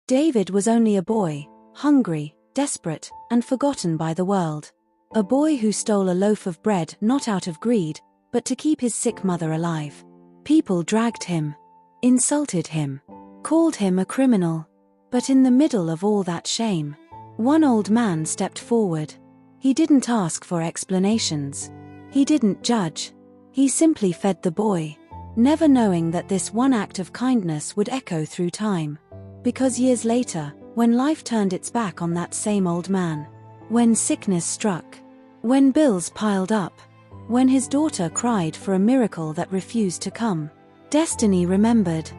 David was only a boy, hungry, desperate, and forgotten by the world. A boy who stole a loaf of bread not out of greed, but to keep his sick mother alive. People dragged him, insulted him, called him a criminal. But in the middle of all that shame, one old man stepped forward. He didn't ask for explanations. He didn't judge. He simply fed the boy, never knowing that this one act of kindness would echo through time. Because years later, when life turned its back on that same old man, when sickness struck, when bills piled up, when his daughter cried for a miracle that refused to come, destiny remembered.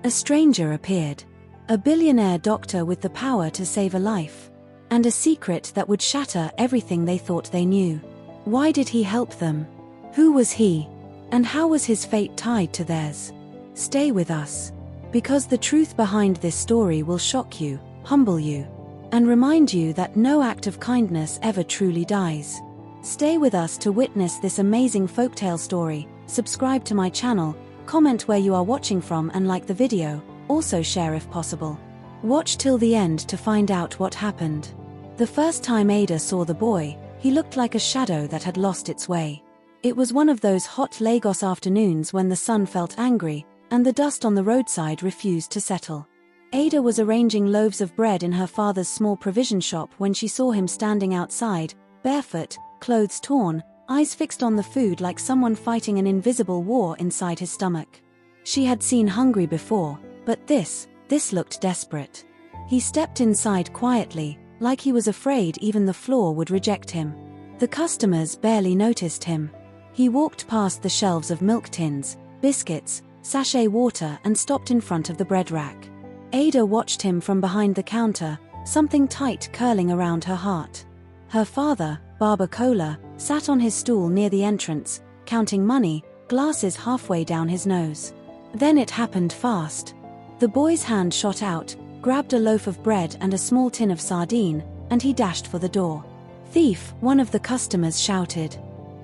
A stranger appeared, a billionaire doctor with the power to save a life, and a secret that would shatter everything they thought they knew. Why did he help them? Who was he? And how was his fate tied to theirs? Stay with us, because the truth behind this story will shock you, humble you, and remind you that no act of kindness ever truly dies. Stay with us to witness this amazing folktale story. Subscribe to my channel, comment where you are watching from and like the video, also share if possible. Watch till the end to find out what happened. The first time Ada saw the boy, he looked like a shadow that had lost its way. It was one of those hot Lagos afternoons when the sun felt angry, and the dust on the roadside refused to settle. Ada was arranging loaves of bread in her father's small provision shop when she saw him standing outside, barefoot, clothes torn, eyes fixed on the food like someone fighting an invisible war inside his stomach. She had seen hungry before, but this looked desperate. He stepped inside quietly, like he was afraid even the floor would reject him. The customers barely noticed him. He walked past the shelves of milk tins, biscuits, sachet water and stopped in front of the bread rack. Ada watched him from behind the counter, something tight curling around her heart. Her father, Barber Cola, sat on his stool near the entrance, counting money, glasses halfway down his nose. Then it happened fast. The boy's hand shot out, grabbed a loaf of bread and a small tin of sardine, and he dashed for the door. "Thief!" one of the customers shouted.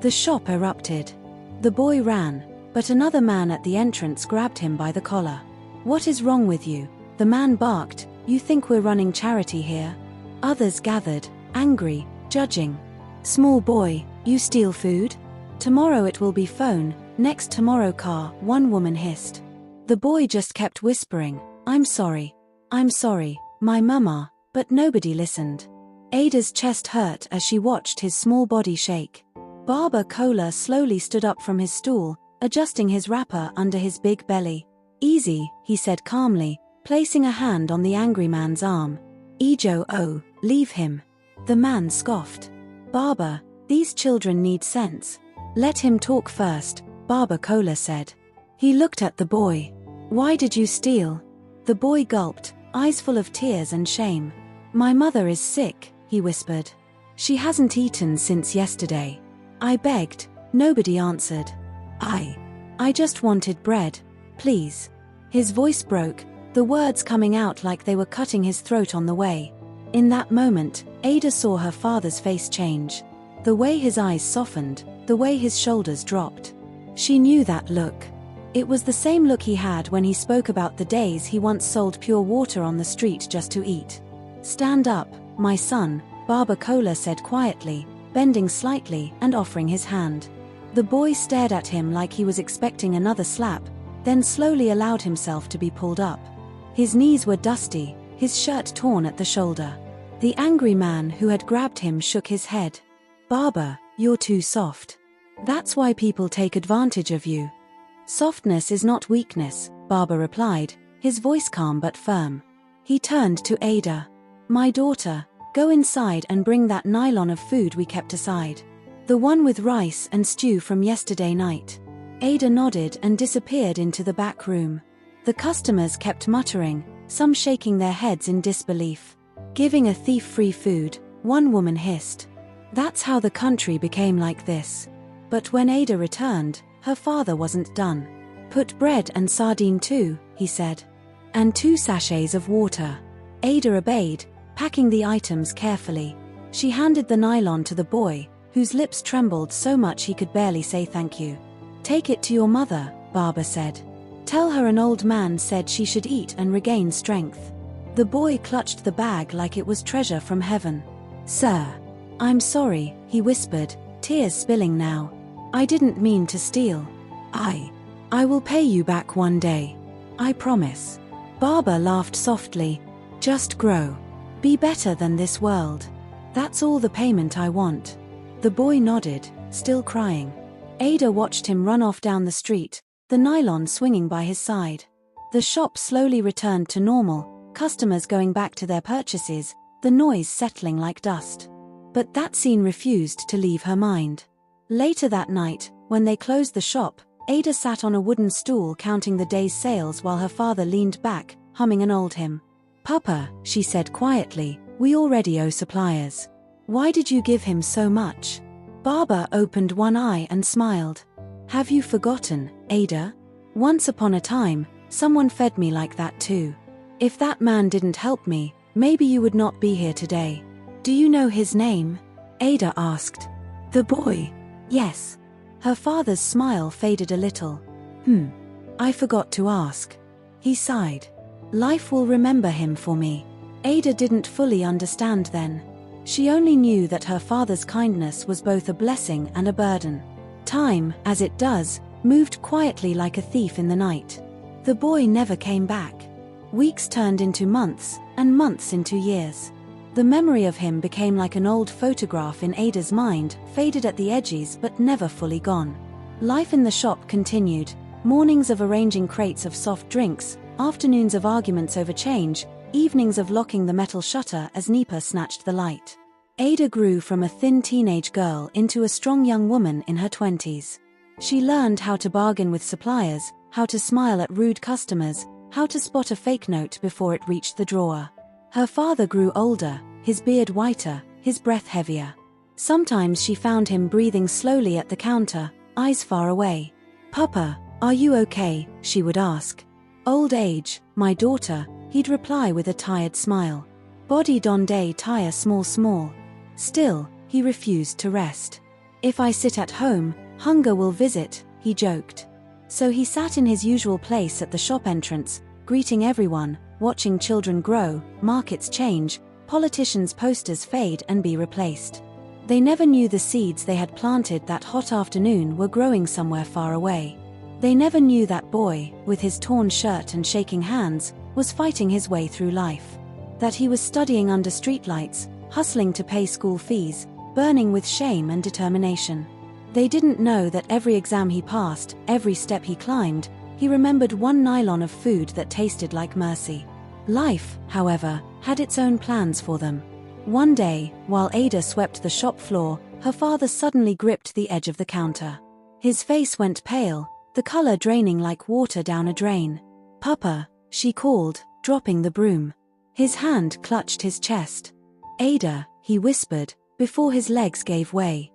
The shop erupted. The boy ran, but another man at the entrance grabbed him by the collar. "What is wrong with you?" the man barked. "You think we're running charity here?" Others gathered, angry, judging. "Small boy, you steal food? Tomorrow it will be phone, next tomorrow car," one woman hissed. The boy just kept whispering, I'm sorry, my mama," but nobody listened. Ada's chest hurt as she watched his small body shake. Barber Cola slowly stood up from his stool, adjusting his wrapper under his big belly. "Easy," he said calmly, placing a hand on the angry man's arm. "Ijo, oh, leave him." The man scoffed. "Barber, these children need sense. Let him talk first," Barber Cola said. He looked at the boy. "Why did you steal?" The boy gulped, eyes full of tears and shame. "My mother is sick," he whispered. "She hasn't eaten since yesterday. I begged, nobody answered. I just wanted bread, please." His voice broke, the words coming out like they were cutting his throat on the way. In that moment, Ada saw her father's face change. The way his eyes softened, the way his shoulders dropped. She knew that look. It was the same look he had when he spoke about the days he once sold pure water on the street just to eat. "Stand up, my son," Barber Cola said quietly, bending slightly and offering his hand. The boy stared at him like he was expecting another slap, then slowly allowed himself to be pulled up. His knees were dusty, his shirt torn at the shoulder. The angry man who had grabbed him shook his head. "Barber, you're too soft. That's why people take advantage of you." "Softness is not weakness," Barber replied, his voice calm but firm. He turned to Ada. "My daughter, go inside and bring that nylon of food we kept aside. The one with rice and stew from yesterday night." Ada nodded and disappeared into the back room. The customers kept muttering, some shaking their heads in disbelief. "Giving a thief free food," one woman hissed. "That's how the country became like this." But when Ada returned, her father wasn't done. "Put bread and sardine too," he said. "And 2 sachets of water." Ada obeyed, packing the items carefully. She handed the nylon to the boy, whose lips trembled so much he could barely say thank you. "Take it to your mother," Barber said. "Tell her an old man said she should eat and regain strength." The boy clutched the bag like it was treasure from heaven. "Sir, I'm sorry," he whispered, tears spilling now. "I didn't mean to steal. I will pay you back one day. I promise." Baba laughed softly. "Just grow. Be better than this world. That's all the payment I want." The boy nodded, still crying. Ada watched him run off down the street, the nylon swinging by his side. The shop slowly returned to normal, customers going back to their purchases, the noise settling like dust. But that scene refused to leave her mind. Later that night, when they closed the shop, Ada sat on a wooden stool counting the day's sales while her father leaned back, humming an old hymn. "Papa," she said quietly, "we already owe suppliers. Why did you give him so much?" Baba opened one eye and smiled. "Have you forgotten, Ada? Once upon a time, someone fed me like that too. If that man didn't help me, maybe you would not be here today." "Do you know his name?" Ada asked. "The boy?" "Yes." Her father's smile faded a little. I forgot to ask." He sighed. "Life will remember him for me." Ada didn't fully understand then. She only knew that her father's kindness was both a blessing and a burden. Time, as it does, moved quietly like a thief in the night. The boy never came back. Weeks turned into months, and months into years. The memory of him became like an old photograph in Ada's mind, faded at the edges but never fully gone. Life in the shop continued, mornings of arranging crates of soft drinks, afternoons of arguments over change, evenings of locking the metal shutter as Nipa snatched the light. Ada grew from a thin teenage girl into a strong young woman in her 20s. She learned how to bargain with suppliers, how to smile at rude customers, how to spot a fake note before it reached the drawer. Her father grew older, his beard whiter, his breath heavier. Sometimes she found him breathing slowly at the counter, eyes far away. "Papa, are you okay?" she would ask. "Old age, my daughter," he'd reply with a tired smile. "Body donde tire small. Still, he refused to rest. "If I sit at home, hunger will visit," he joked. So he sat in his usual place at the shop entrance, greeting everyone, watching children grow, markets change, politicians' posters fade and be replaced. They never knew the seeds they had planted that hot afternoon were growing somewhere far away. They never knew that boy, with his torn shirt and shaking hands, was fighting his way through life. That he was studying under streetlights, hustling to pay school fees, burning with shame and determination. They didn't know that every exam he passed, every step he climbed, he remembered one nylon of food that tasted like mercy. Life, however, had its own plans for them. One day, while Ada swept the shop floor, her father suddenly gripped the edge of the counter. His face went pale, the color draining like water down a drain. "Papa," she called, dropping the broom. His hand clutched his chest. "Ada," he whispered, before his legs gave way.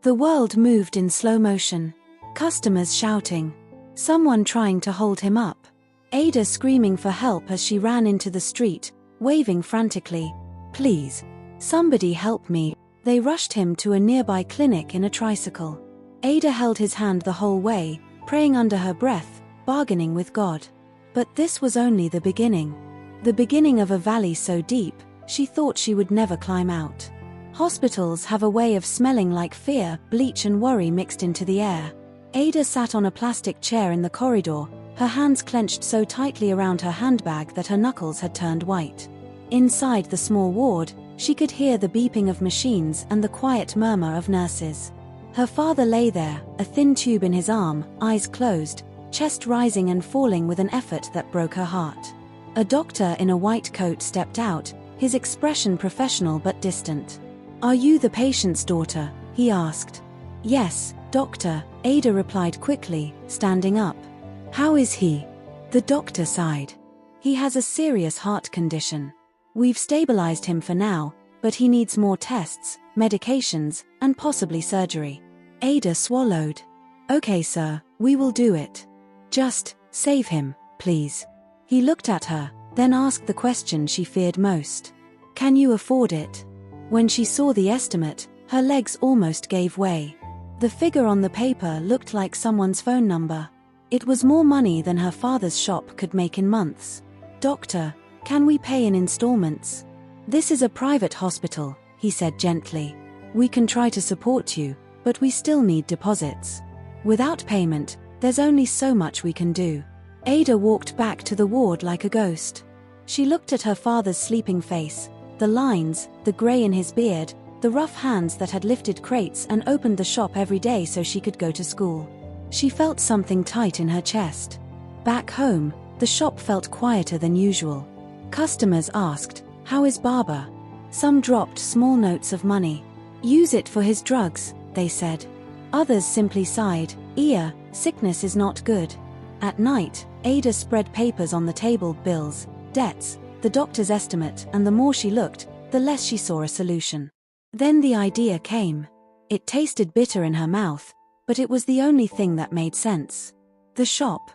The world moved in slow motion. Customers shouting. Someone trying to hold him up. Ada screaming for help as she ran into the street, waving frantically. "Please. Somebody help me." They rushed him to a nearby clinic in a tricycle. Ada held his hand the whole way, praying under her breath, bargaining with God. But this was only the beginning. The beginning of a valley so deep, she thought she would never climb out. Hospitals have a way of smelling like fear, bleach and worry mixed into the air. Ada sat on a plastic chair in the corridor, her hands clenched so tightly around her handbag that her knuckles had turned white. Inside the small ward, she could hear the beeping of machines and the quiet murmur of nurses. Her father lay there, a thin tube in his arm, eyes closed, chest rising and falling with an effort that broke her heart. A doctor in a white coat stepped out, his expression professional but distant. "Are you the patient's daughter?" he asked. "Yes, doctor," Ada replied quickly, standing up. "How is he?" The doctor sighed. "He has a serious heart condition. We've stabilized him for now, but he needs more tests, medications, and possibly surgery." Ada swallowed. "Okay, sir, we will do it. Just save him, please." He looked at her, then asked the question she feared most. "Can you afford it?" When she saw the estimate, her legs almost gave way. The figure on the paper looked like someone's phone number. It was more money than her father's shop could make in months. "Doctor, Can we pay in installments? This is a private hospital, he said gently. We can try to support you, but we still need deposits. Without payment, there's only so much we can do. Ada walked back to the ward like a ghost. She looked at her father's sleeping face, the lines, the grey in his beard, the rough hands that had lifted crates and opened the shop every day so she could go to school. She felt something tight in her chest. Back home, the shop felt quieter than usual. Customers asked, "How is Baba?" Some dropped small notes of money. "Use it for his drugs," they said. Others simply sighed, sickness is not good." At night, Ada spread papers on the table, bills, debts, the doctor's estimate, and the more she looked, the less she saw a solution. Then the idea came. It tasted bitter in her mouth, but it was the only thing that made sense. The shop.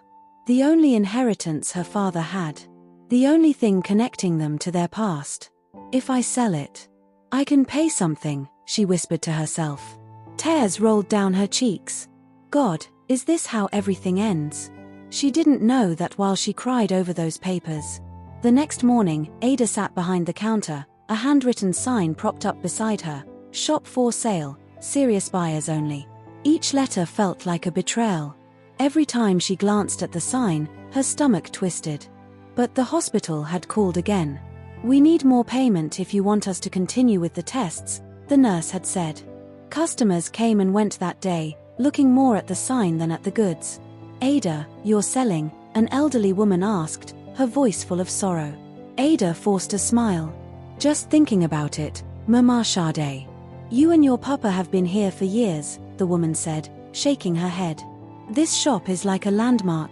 The only inheritance her father had. The only thing connecting them to their past. If I sell it, I can pay something, she whispered to herself. Tears rolled down her cheeks. God, is this how everything ends? She didn't know that while she cried over those papers. The next morning, Ada sat behind the counter, a handwritten sign propped up beside her, "Shop for sale, serious buyers only." Each letter felt like a betrayal. Every time she glanced at the sign, her stomach twisted. But the hospital had called again. "We need more payment if you want us to continue with the tests," the nurse had said. Customers came and went that day, looking more at the sign than at the goods. "Ada, you're selling?" an elderly woman asked, her voice full of sorrow. Ada forced a smile. "Just thinking about it, Mama Sade. You and your papa have been here for years," the woman said, shaking her head. "This shop is like a landmark."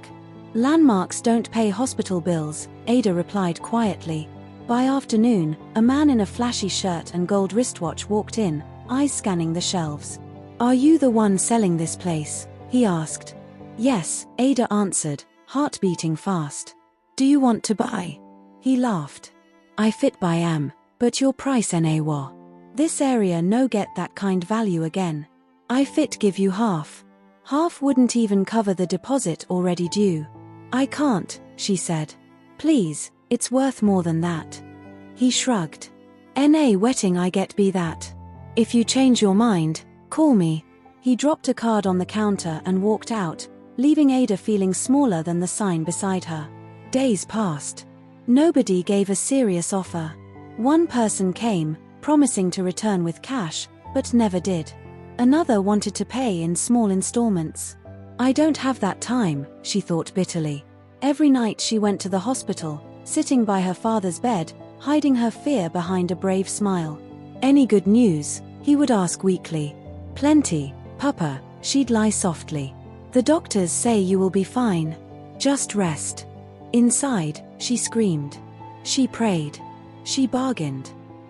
"Landmarks don't pay hospital bills," Ada replied quietly. By afternoon, a man in a flashy shirt and gold wristwatch walked in, eyes scanning the shelves. "Are you the one selling this place?" he asked. "Yes," Ada answered, heart beating fast. "Do you want to buy?" He laughed. "I fit by am, but your price wa. This area no get that kind value again. I fit give you half. Half wouldn't even cover the deposit already due." "I can't," she said. "Please, it's worth more than that." He shrugged. Wetting I get be that. If you change your mind, call me." He dropped a card on the counter and walked out, leaving Ada feeling smaller than the sign beside her. Days passed. Nobody gave a serious offer. One person came, promising to return with cash, but never did. Another wanted to pay in small installments. "I don't have that time," she thought bitterly. Every night she went to the hospital, sitting by her father's bed, hiding her fear behind a brave smile. "Any good news?" he would ask weakly. "Plenty, Papa," she'd lie softly. "The doctors say you will be fine. Just rest." Inside, she screamed. She prayed. She bargained.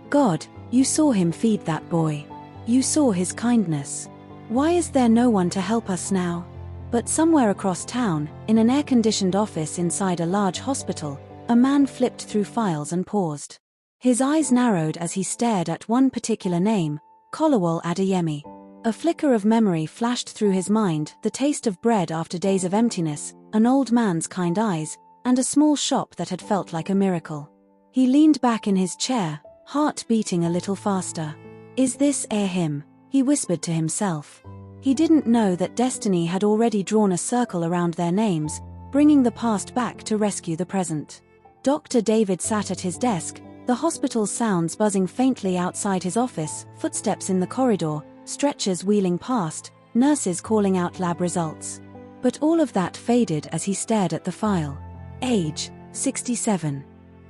"God, you saw him feed that boy. You saw his kindness. Why is there no one to help us now?" But somewhere across town, in an air-conditioned office inside a large hospital, a man flipped through files and paused. His eyes narrowed as he stared at one particular name, Kolawole Adeyemi. A flicker of memory flashed through his mind, the taste of bread after days of emptiness, an old man's kind eyes, and a small shop that had felt like a miracle. He leaned back in his chair, heart beating a little faster. "Is this him?" he whispered to himself. He didn't know that destiny had already drawn a circle around their names, bringing the past back to rescue the present. Dr. David sat at his desk, the hospital sounds buzzing faintly outside his office, footsteps in the corridor, stretchers wheeling past, nurses calling out lab results. But all of that faded as he stared at the file. Age, 67.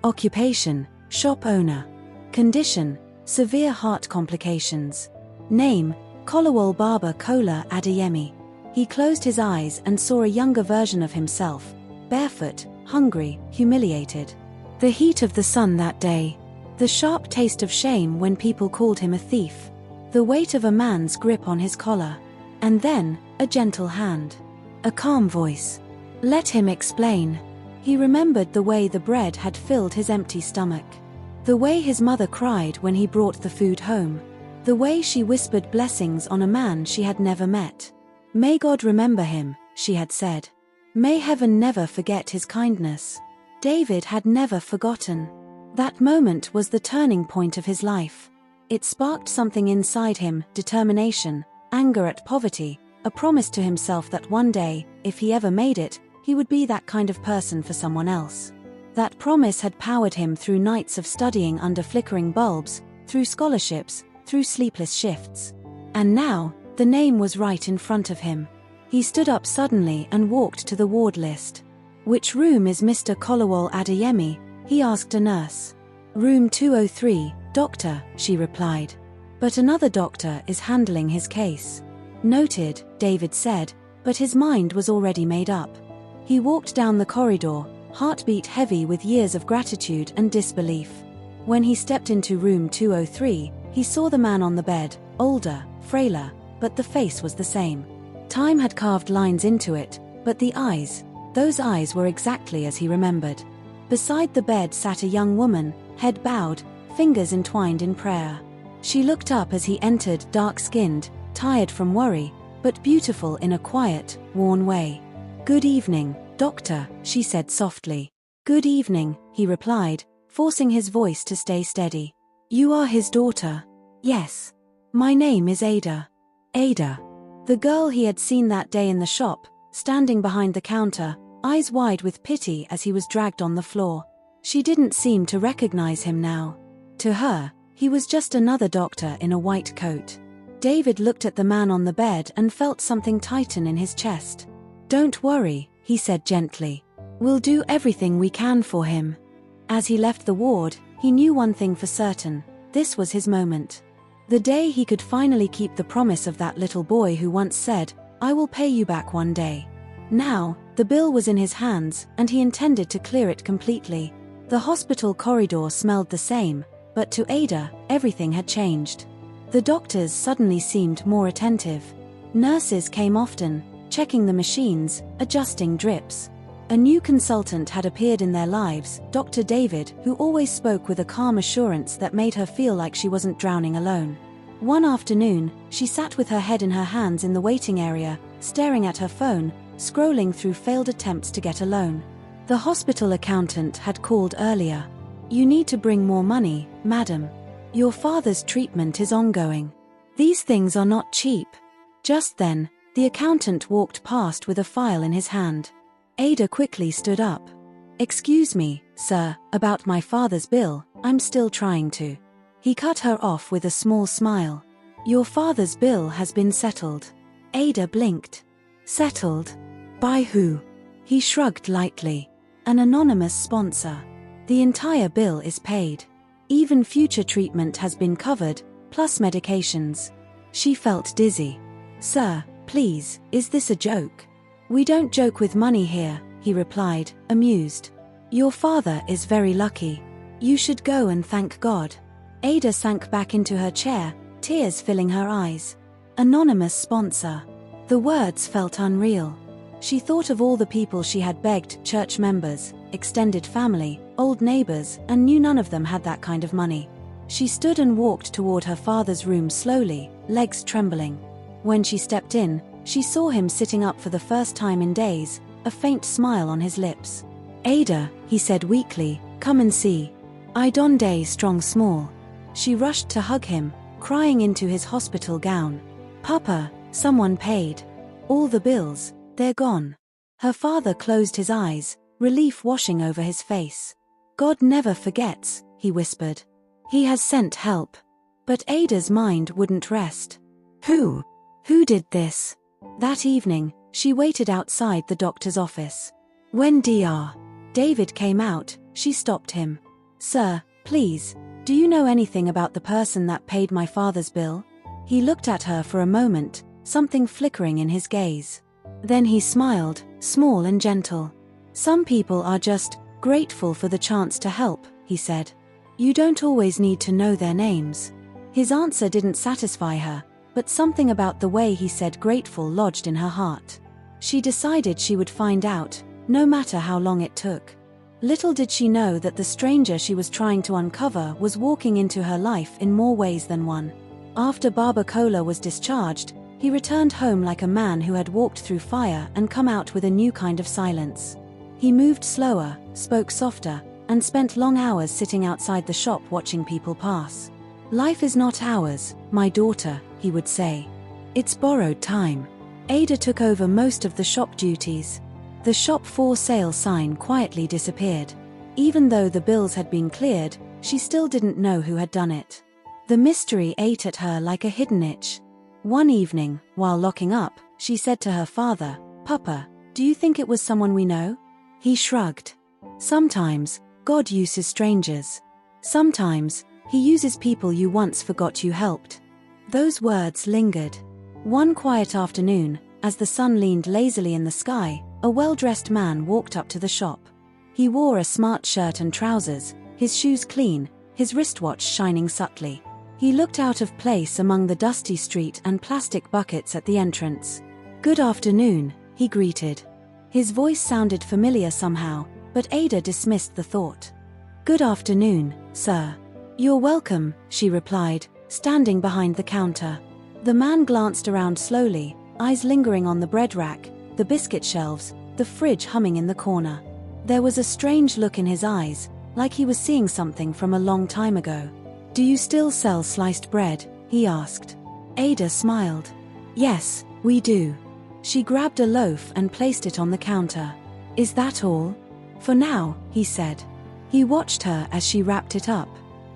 Occupation, shop owner. Condition, severe heart complications. Name, Kolawole Baba Kola Adeyemi. He closed his eyes and saw a younger version of himself, barefoot, hungry, humiliated. The heat of the sun that day. The sharp taste of shame when people called him a thief. The weight of a man's grip on his collar. And then, a gentle hand. A calm voice. Let him explain. He remembered the way the bread had filled his empty stomach. The way his mother cried when he brought the food home. The way she whispered blessings on a man she had never met. May God remember him, she had said. May heaven never forget his kindness. David had never forgotten. That moment was the turning point of his life. It sparked something inside him: determination, anger at poverty, a promise to himself that one day, if he ever made it, he would be that kind of person for someone else. That promise had powered him through nights of studying under flickering bulbs, through scholarships, through sleepless shifts. And now, the name was right in front of him. He stood up suddenly and walked to the ward list. "Which room is Mr. Kolawole Adeyemi?" he asked a nurse. "Room 203, doctor," she replied. "But another doctor is handling his case." "Noted," David said, but his mind was already made up. He walked down the corridor, heartbeat heavy with years of gratitude and disbelief. When he stepped into room 203, he saw the man on the bed, older, frailer, but the face was the same. Time had carved lines into it, but the eyes, those eyes were exactly as he remembered. Beside the bed sat a young woman, head bowed, fingers entwined in prayer. She looked up as he entered, dark-skinned, tired from worry, but beautiful in a quiet, worn way. "Good evening, doctor," she said softly. "Good evening," he replied, forcing his voice to stay steady. "You are his daughter?" "Yes. My name is Ada." Ada. The girl he had seen that day in the shop, standing behind the counter, eyes wide with pity as he was dragged on the floor. She didn't seem to recognize him now. To her, he was just another doctor in a white coat. David looked at the man on the bed and felt something tighten in his chest. "Don't worry," he said gently. "We'll do everything we can for him." As he left the ward, he knew one thing for certain: this was his moment. The day he could finally keep the promise of that little boy who once said, "I will pay you back one day." Now, the bill was in his hands, and he intended to clear it completely. The hospital corridor smelled the same, but to Ada, everything had changed. The doctors suddenly seemed more attentive. Nurses came often, checking the machines, adjusting drips. A new consultant had appeared in their lives, Dr. David, who always spoke with a calm assurance that made her feel like she wasn't drowning alone. One afternoon, she sat with her head in her hands in the waiting area, staring at her phone, scrolling through failed attempts to get a loan. The hospital accountant had called earlier. "You need to bring more money, madam. Your father's treatment is ongoing. These things are not cheap." Just then, the accountant walked past with a file in his hand. Ada quickly stood up. "Excuse me, sir, about my father's bill, I'm still trying to." He cut her off with a small smile. "Your father's bill has been settled." Ada blinked. "Settled? By who?" He shrugged lightly. "An anonymous sponsor. The entire bill is paid. Even future treatment has been covered, plus medications." She felt dizzy. "Sir, please, is this a joke?" "We don't joke with money here," he replied, amused. "Your father is very lucky. You should go and thank God." Ada sank back into her chair, tears filling her eyes. Anonymous sponsor. The words felt unreal. She thought of all the people she had begged, church members, extended family, old neighbors, and knew none of them had that kind of money. She stood and walked toward her father's room slowly, legs trembling. When she stepped in, she saw him sitting up for the first time in days, a faint smile on his lips. "Ada," he said weakly, "come and see. I don day strong small." She rushed to hug him, crying into his hospital gown. "Papa, someone paid. All the bills, they're gone." Her father closed his eyes, relief washing over his face. "God never forgets," he whispered. "He has sent help." But Ada's mind wouldn't rest. Who did this? That evening, she waited outside the doctor's office. When Dr. David came out, she stopped him. "Sir, please, do you know anything about the person that paid my father's bill?" He looked at her for a moment, something flickering in his gaze. Then he smiled, small and gentle. "Some people are just grateful for the chance to help," he said. "You don't always need to know their names." His answer didn't satisfy her, but something about the way he said grateful lodged in her heart. She decided she would find out, no matter how long it took. Little did she know that the stranger she was trying to uncover was walking into her life in more ways than one. After Baba Kola was discharged, he returned home like a man who had walked through fire and come out with a new kind of silence. He moved slower, spoke softer, and spent long hours sitting outside the shop watching people pass. "Life is not ours, my daughter," he would say. "It's borrowed time." Ada took over most of the shop duties. The shop for sale sign quietly disappeared. Even though the bills had been cleared, she still didn't know who had done it. The mystery ate at her like a hidden itch. One evening, while locking up, she said to her father, "Papa, do you think it was someone we know?" He shrugged. "Sometimes, God uses strangers. Sometimes, He uses people you once forgot you helped." Those words lingered. One quiet afternoon, as the sun leaned lazily in the sky, a well-dressed man walked up to the shop. He wore a smart shirt and trousers, his shoes clean, his wristwatch shining subtly. He looked out of place among the dusty street and plastic buckets at the entrance. "Good afternoon," he greeted. His voice sounded familiar somehow, but Ada dismissed the thought. "Good afternoon, sir." "You're welcome," she replied, standing behind the counter. The man glanced around slowly, eyes lingering on the bread rack, the biscuit shelves, the fridge humming in the corner. There was a strange look in his eyes, like he was seeing something from a long time ago. "Do you still sell sliced bread?" he asked. Ada smiled. "Yes, we do." She grabbed a loaf and placed it on the counter. "Is that all?" "For now," he said. He watched her as she wrapped it up.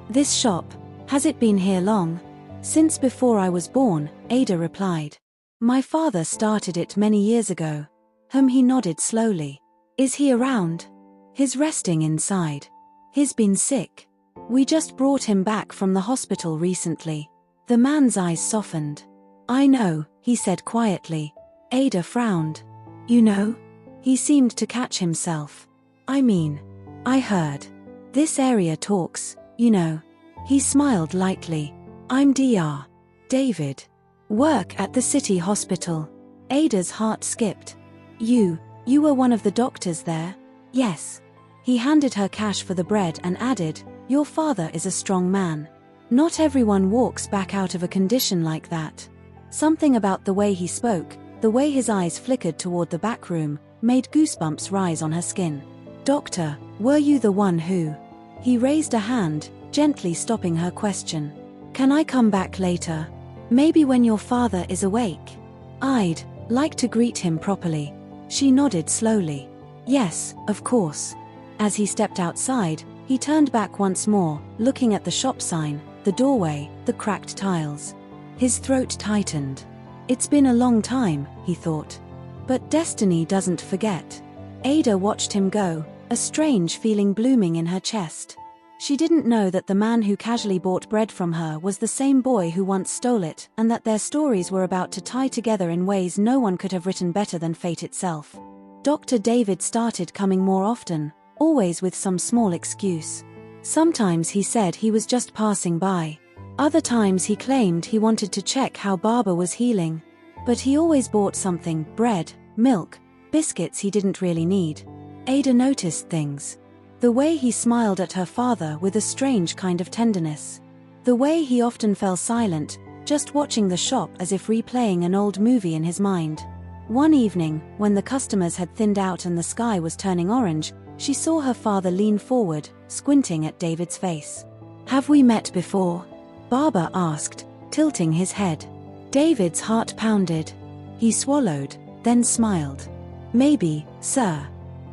"This shop, has it been here long?" "Since before I was born," Ada replied. "My father started it many years ago." He nodded slowly. "Is he around?" "He's resting inside. He's been sick. We just brought him back from the hospital recently." The man's eyes softened. "I know," he said quietly. Ada frowned. "You know?" He seemed to catch himself. "I mean, I heard. This area talks, you know." He smiled lightly. "I'm Dr. David. Work at the city hospital." Ada's heart skipped. You were one of the doctors there?" "Yes." He handed her cash for the bread and added, "Your father is a strong man. Not everyone walks back out of a condition like that." Something about the way he spoke, the way his eyes flickered toward the back room, made goosebumps rise on her skin. "Doctor, were you the one who—" He raised a hand, gently stopping her question. "Can I come back later? Maybe when your father is awake? I'd like to greet him properly." She nodded slowly. "Yes, of course." As he stepped outside, he turned back once more, looking at the shop sign, the doorway, the cracked tiles. His throat tightened. It's been a long time, he thought. But destiny doesn't forget. Ada watched him go, a strange feeling blooming in her chest. She didn't know that the man who casually bought bread from her was the same boy who once stole it, and that their stories were about to tie together in ways no one could have written better than fate itself. Dr. David started coming more often, always with some small excuse. Sometimes he said he was just passing by. Other times he claimed he wanted to check how Barbara was healing. But he always bought something: bread, milk, biscuits he didn't really need. Ada noticed things. The way he smiled at her father with a strange kind of tenderness. The way he often fell silent, just watching the shop as if replaying an old movie in his mind. One evening, when the customers had thinned out and the sky was turning orange, she saw her father lean forward, squinting at David's face. "Have we met before?" Barbara asked, tilting his head. David's heart pounded. He swallowed, then smiled. "Maybe, sir.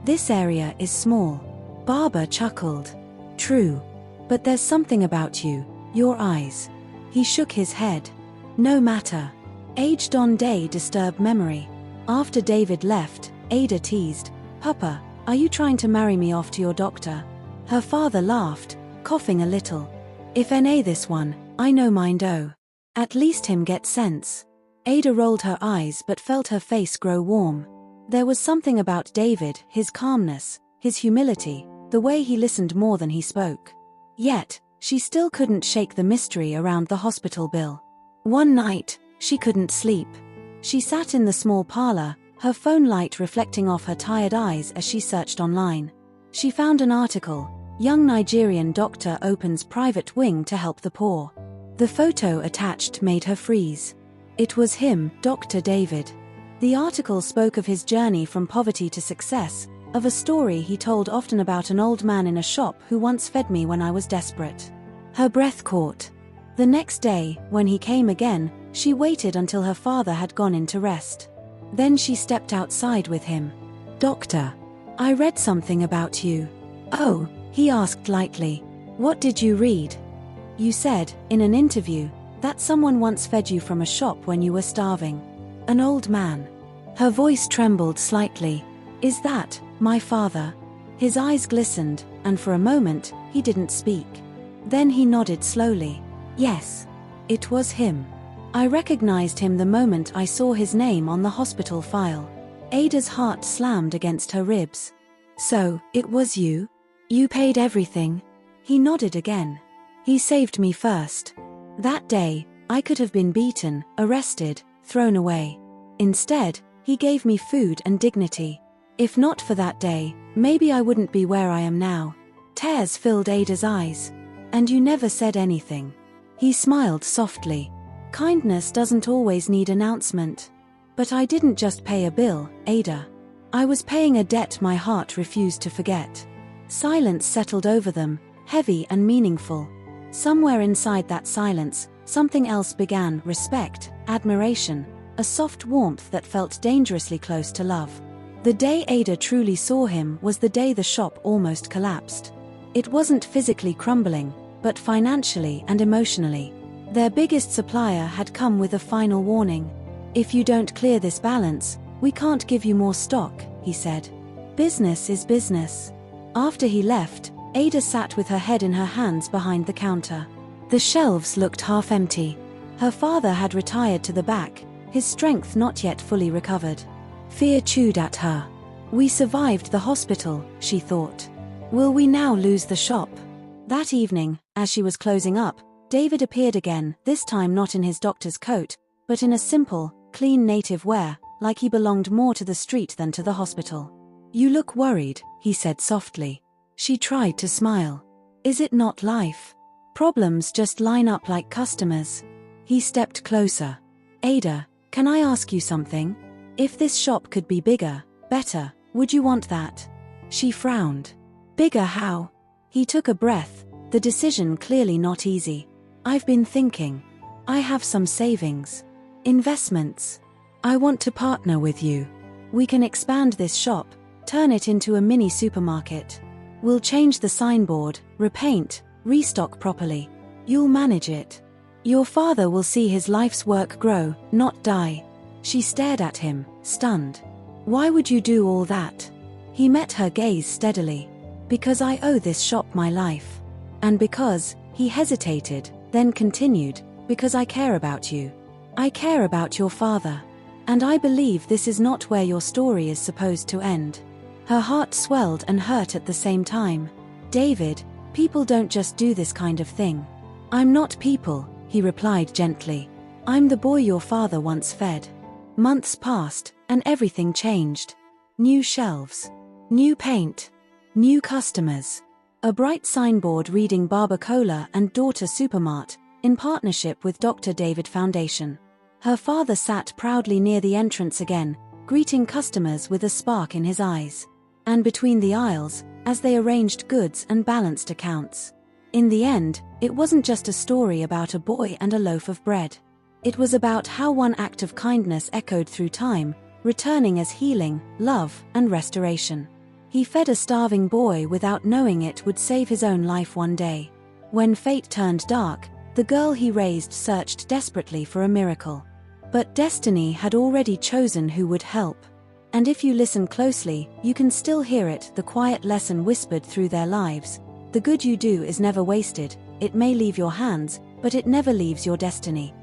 This area is small." Barbara chuckled. "True. But there's something about you, your eyes." He shook his head. "No matter. Aged on day disturb memory." After David left, Ada teased, "Papa, are you trying to marry me off to your doctor?" Her father laughed, coughing a little. "If N.A. this one, I no mind-o. At least him get sense." Ada rolled her eyes but felt her face grow warm. There was something about David, his calmness, his humility, the way he listened more than he spoke. Yet, she still couldn't shake the mystery around the hospital bill. One night, she couldn't sleep. She sat in the small parlor, her phone light reflecting off her tired eyes as she searched online. She found an article: "Young Nigerian Doctor Opens Private Wing to Help the Poor." The photo attached made her freeze. It was him, Dr. David. The article spoke of his journey from poverty to success, of a story he told often about an old man in a shop who once fed me when I was desperate. Her breath caught. The next day, when he came again, she waited until her father had gone in to rest. Then she stepped outside with him. "Doctor, I read something about you." "Oh," he asked lightly. "What did you read?" "You said, in an interview, that someone once fed you from a shop when you were starving." "An old man." Her voice trembled slightly. "Is that my father?" His eyes glistened, and for a moment, he didn't speak. Then he nodded slowly. "Yes. It was him. I recognized him the moment I saw his name on the hospital file." Ada's heart slammed against her ribs. "So, it was you? You paid everything?" He nodded again. "He saved me first. That day, I could have been beaten, arrested, thrown away. Instead, he gave me food and dignity. If not for that day, maybe I wouldn't be where I am now." Tears filled Ada's eyes. "And you never said anything." He smiled softly. "Kindness doesn't always need announcement." "But I didn't just pay a bill, Ada. I was paying a debt my heart refused to forget." Silence settled over them, heavy and meaningful. Somewhere inside that silence, something else began: respect, admiration, a soft warmth that felt dangerously close to love. The day Ada truly saw him was the day the shop almost collapsed. It wasn't physically crumbling, but financially and emotionally. Their biggest supplier had come with a final warning. "If you don't clear this balance, we can't give you more stock," he said. "Business is business." After he left, Ada sat with her head in her hands behind the counter. The shelves looked half empty. Her father had retired to the back, his strength not yet fully recovered. Fear chewed at her. "We survived the hospital," she thought. "Will we now lose the shop?" That evening, as she was closing up, David appeared again, this time not in his doctor's coat, but in a simple, clean native wear, like he belonged more to the street than to the hospital. "You look worried," he said softly. She tried to smile. "Is it not life? Problems just line up like customers." He stepped closer. "Ada, can I ask you something? If this shop could be bigger, better, would you want that?" She frowned. "Bigger how?" He took a breath, the decision clearly not easy. "I've been thinking. I have some savings. Investments. I want to partner with you. We can expand this shop, turn it into a mini supermarket. We'll change the signboard, repaint, restock properly. You'll manage it. Your father will see his life's work grow, not die." She stared at him, stunned. "Why would you do all that?" He met her gaze steadily. "Because I owe this shop my life. And because," he hesitated, then continued, "because I care about you. I care about your father. And I believe this is not where your story is supposed to end." Her heart swelled and hurt at the same time. "David, people don't just do this kind of thing." "I'm not people," he replied gently. "I'm the boy your father once fed." Months passed, and everything changed. New shelves. New paint. New customers. A bright signboard reading Barber Cola and Daughter Supermart, in partnership with Dr. David Foundation. Her father sat proudly near the entrance again, greeting customers with a spark in his eyes. And between the aisles, as they arranged goods and balanced accounts. In the end, it wasn't just a story about a boy and a loaf of bread. It was about how one act of kindness echoed through time, returning as healing, love, and restoration. He fed a starving boy without knowing it would save his own life one day. When fate turned dark, the girl he raised searched desperately for a miracle. But destiny had already chosen who would help. And if you listen closely, you can still hear it, the quiet lesson whispered through their lives. The good you do is never wasted. It may leave your hands, but it never leaves your destiny.